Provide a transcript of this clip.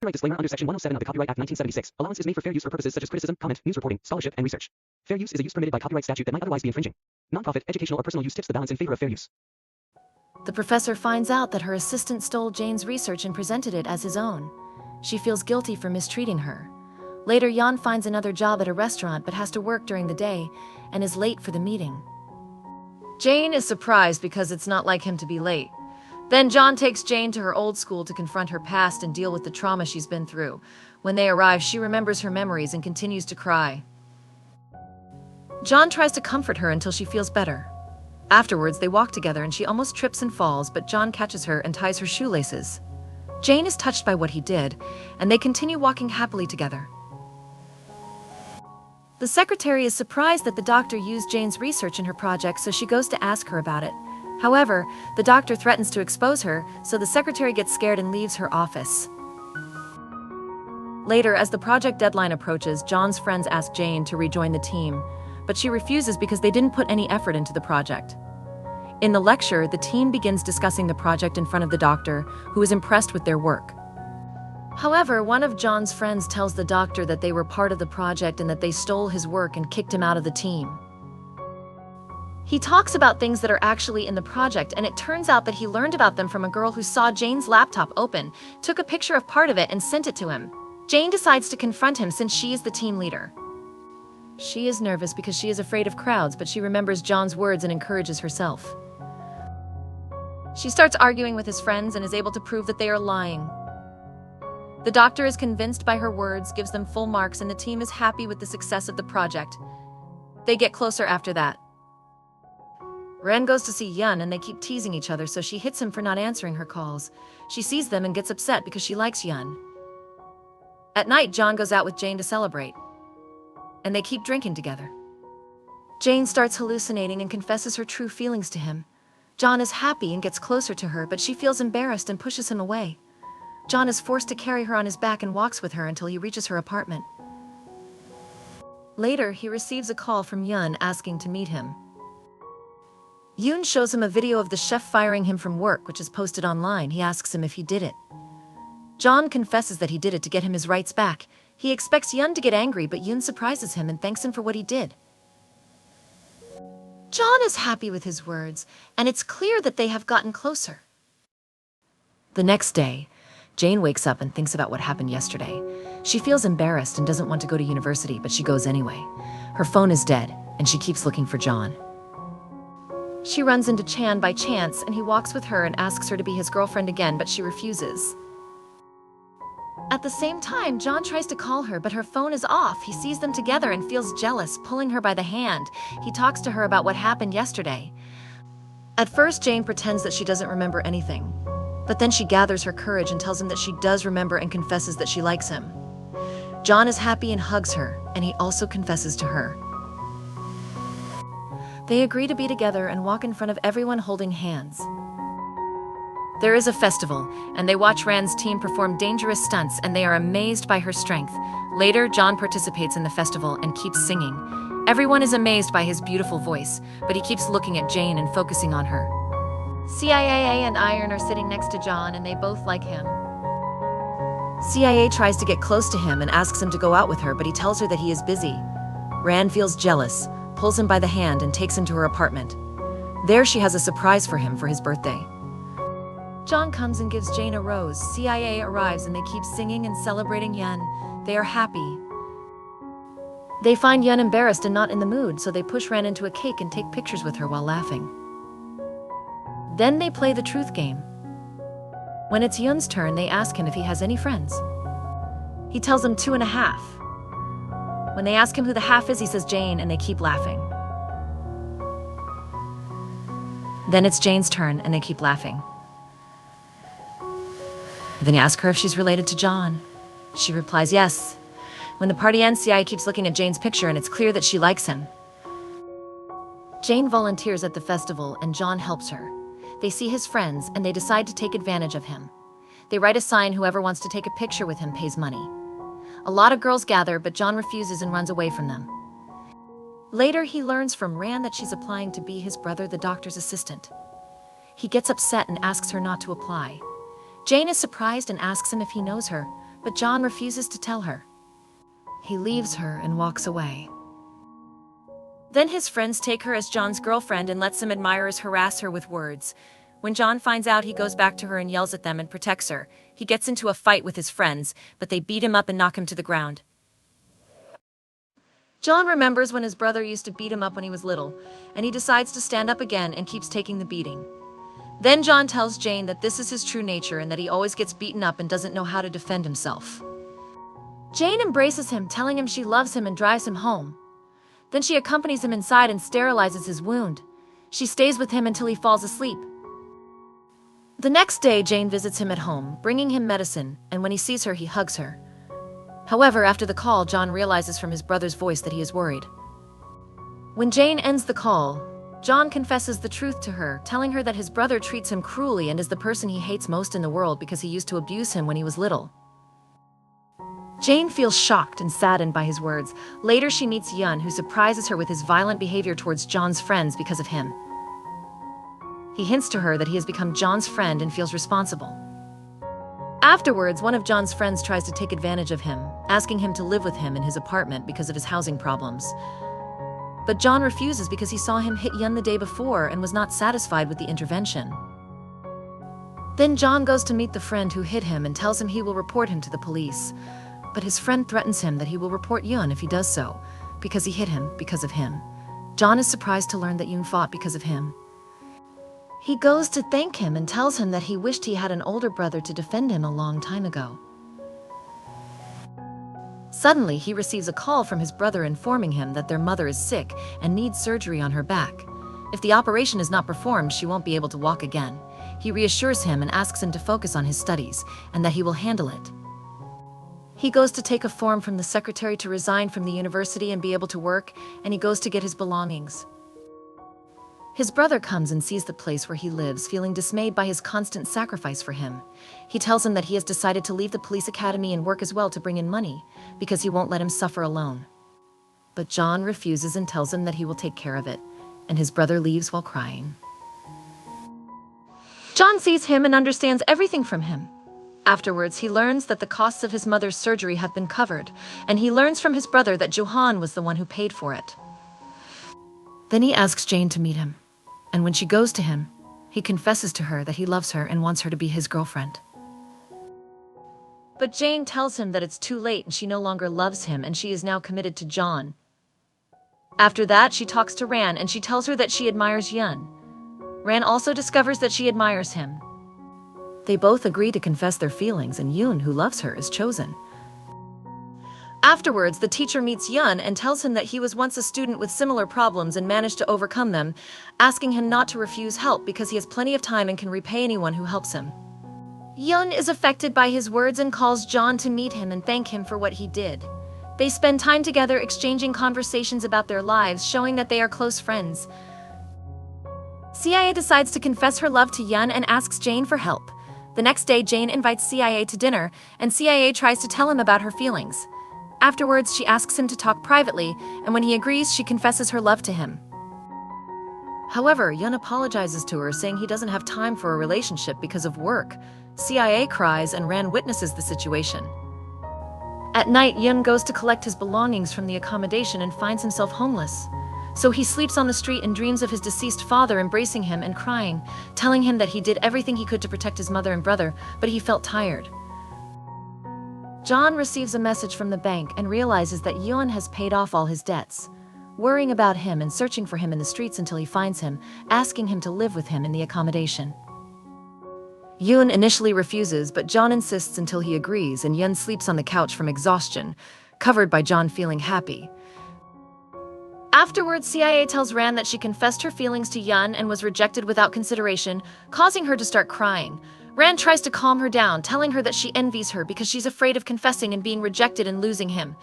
Copyright disclaimer under Section 107 of the Copyright Act 1976. Allowance is made for fair use for purposes such as criticism, comment, news reporting, scholarship, and research. Fair use is a use permitted by copyright statute that might otherwise be infringing. Nonprofit, educational, or personal use tips the balance in favor of fair use. The professor finds out that her assistant stole Jane's research and presented it as his own. She feels guilty for mistreating her. Later, Jan finds another job at a restaurant but has to work during the day and is late for the meeting. Jane is surprised because it's not like him to be late. Then John takes Jane to her old school to confront her past and deal with the trauma she's been through. When they arrive, she remembers her memories and continues to cry. John tries to comfort her until she feels better. Afterwards, they walk together and she almost trips and falls, but John catches her and ties her shoelaces. Jane is touched by what he did, and they continue walking happily together. The secretary is surprised that the doctor used Jane's research in her project, so she goes to ask her about it. However, the doctor threatens to expose her, so the secretary gets scared and leaves her office. Later, as the project deadline approaches, John's friends ask Jane to rejoin the team, but she refuses because they didn't put any effort into the project. In the lecture, the team begins discussing the project in front of the doctor, who is impressed with their work. However, one of John's friends tells the doctor that they were part of the project and that they stole his work and kicked him out of the team. He talks about things that are actually in the project, and it turns out that he learned about them from a girl who saw Jane's laptop open, took a picture of part of it, and sent it to him. Jane decides to confront him since she is the team leader. She is nervous because she is afraid of crowds, but she remembers John's words and encourages herself. She starts arguing with his friends and is able to prove that they are lying. The doctor is convinced by her words, gives them full marks, and the team is happy with the success of the project. They get closer after that. Ren goes to see Yun and they keep teasing each other, so she hits him for not answering her calls. She sees them and gets upset because she likes Yun. At night, John goes out with Jane to celebrate, and they keep drinking together. Jane starts hallucinating and confesses her true feelings to him. John is happy and gets closer to her, but she feels embarrassed and pushes him away. John is forced to carry her on his back and walks with her until he reaches her apartment. Later, he receives a call from Yun asking to meet him. Yoon shows him a video of the chef firing him from work, which is posted online. He asks him if he did it. John confesses that he did it to get him his rights back. He expects Yoon to get angry, but Yoon surprises him and thanks him for what he did. John is happy with his words, and it's clear that they have gotten closer. The next day, Jane wakes up and thinks about what happened yesterday. She feels embarrassed and doesn't want to go to university, but she goes anyway. Her phone is dead, and she keeps looking for John. She runs into Chan by chance, and he walks with her and asks her to be his girlfriend again, but she refuses. At the same time, John tries to call her, but her phone is off. He sees them together and feels jealous, pulling her by the hand. He talks to her about what happened yesterday. At first, Jane pretends that she doesn't remember anything, but then she gathers her courage and tells him that she does remember and confesses that she likes him. John is happy and hugs her, and he also confesses to her. They agree to be together and walk in front of everyone holding hands. There is a festival, and they watch Ran's team perform dangerous stunts, and they are amazed by her strength. Later, John participates in the festival and keeps singing. Everyone is amazed by his beautiful voice, but he keeps looking at Jane and focusing on her. CIA and Iron are sitting next to John, and they both like him. CIA tries to get close to him and asks him to go out with her, but he tells her that he is busy. Ran feels jealous, pulls him by the hand and takes him to her apartment. There she has a surprise for him for his birthday. John comes and gives Jane a rose. CIA arrives and they keep singing and celebrating Yun. They are happy. They find Yun embarrassed and not in the mood, so they push Ran into a cake and take pictures with her while laughing. Then they play the truth game. When it's Yun's turn, they ask him if he has any friends. He tells them 2.5. When they ask him who the half is, he says Jane, and they keep laughing. Then it's Jane's turn, and they keep laughing. Then he asks her if she's related to John. She replies yes. When the party ends, CIA keeps looking at Jane's picture, and it's clear that she likes him. Jane volunteers at the festival, and John helps her. They see his friends, and they decide to take advantage of him. They write a sign: whoever wants to take a picture with him pays money. A lot of girls gather, but John refuses and runs away from them. Later, he learns from Ran that she's applying to be his brother, the doctor's assistant. He gets upset and asks her not to apply. Jane is surprised and asks him if he knows her. but John refuses to tell her. He leaves her and walks away. Then his friends take her as John's girlfriend and let some admirers harass her with words. When John finds out, he goes back to her and yells at them and protects her. He gets into a fight with his friends, but they beat him up and knock him to the ground. John remembers when his brother used to beat him up when he was little, and he decides to stand up again and keeps taking the beating. Then John tells Jane that this is his true nature and that he always gets beaten up and doesn't know how to defend himself. Jane embraces him, telling him she loves him and drives him home. Then she accompanies him inside and sterilizes his wound. She stays with him until he falls asleep. The next day, Jane visits him at home, bringing him medicine, and when he sees her, he hugs her. However, after the call, John realizes from his brother's voice that he is worried. When Jane ends the call, John confesses the truth to her, telling her that his brother treats him cruelly and is the person he hates most in the world because he used to abuse him when he was little. Jane feels shocked and saddened by his words. Later, she meets Yun, who surprises her with his violent behavior towards John's friends because of him. He hints to her that he has become John's friend and feels responsible. Afterwards, one of John's friends tries to take advantage of him, asking him to live with him in his apartment because of his housing problems. But John refuses because he saw him hit Yun the day before and was not satisfied with the intervention. Then John goes to meet the friend who hit him and tells him he will report him to the police. But his friend threatens him that he will report Yun if he does so, because he hit him because of him. John is surprised to learn that Yun fought because of him. He goes to thank him and tells him that he wished he had an older brother to defend him a long time ago. Suddenly, he receives a call from his brother informing him that their mother is sick and needs surgery on her back. If the operation is not performed, she won't be able to walk again. He reassures him and asks him to focus on his studies and that he will handle it. He goes to take a form from the secretary to resign from the university and be able to work, and he goes to get his belongings. His brother comes and sees the place where he lives, feeling dismayed by his constant sacrifice for him. He tells him that he has decided to leave the police academy and work as well to bring in money, because he won't let him suffer alone. But John refuses and tells him that he will take care of it, and his brother leaves while crying. John sees him and understands everything from him. Afterwards, he learns that the costs of his mother's surgery have been covered, and he learns from his brother that Johan was the one who paid for it. Then he asks Jane to meet him, and when she goes to him, he confesses to her that he loves her and wants her to be his girlfriend. But Jane tells him that it's too late and she no longer loves him and she is now committed to John. After that, she talks to Ran and she tells her that she admires Yun. Ran also discovers that she admires him. They both agree to confess their feelings, and Yun, who loves her, is chosen. Afterwards, the teacher meets Yun and tells him that he was once a student with similar problems and managed to overcome them, asking him not to refuse help because he has plenty of time and can repay anyone who helps him. Yun is affected by his words and calls John to meet him and thank him for what he did. They spend time together exchanging conversations about their lives, showing that they are close friends. CIA decides to confess her love to Yun and asks Jane for help. The next day, Jane invites CIA to dinner, and CIA tries to tell him about her feelings. Afterwards, she asks him to talk privately, and when he agrees, she confesses her love to him. However, Yun apologizes to her, saying he doesn't have time for a relationship because of work. CIA cries, and Ran witnesses the situation. At night, Yun goes to collect his belongings from the accommodation and finds himself homeless. So he sleeps on the street and dreams of his deceased father embracing him and crying, telling him that he did everything he could to protect his mother and brother, but he felt tired. John receives a message from the bank and realizes that Yun has paid off all his debts, worrying about him and searching for him in the streets until he finds him, asking him to live with him in the accommodation. Yun initially refuses, but John insists until he agrees, and Yun sleeps on the couch from exhaustion, covered by John feeling happy. Afterwards, CIA tells Ran that she confessed her feelings to Yun and was rejected without consideration, causing her to start crying. Ran tries to calm her down, telling her that she envies her because she's afraid of confessing and being rejected and losing him.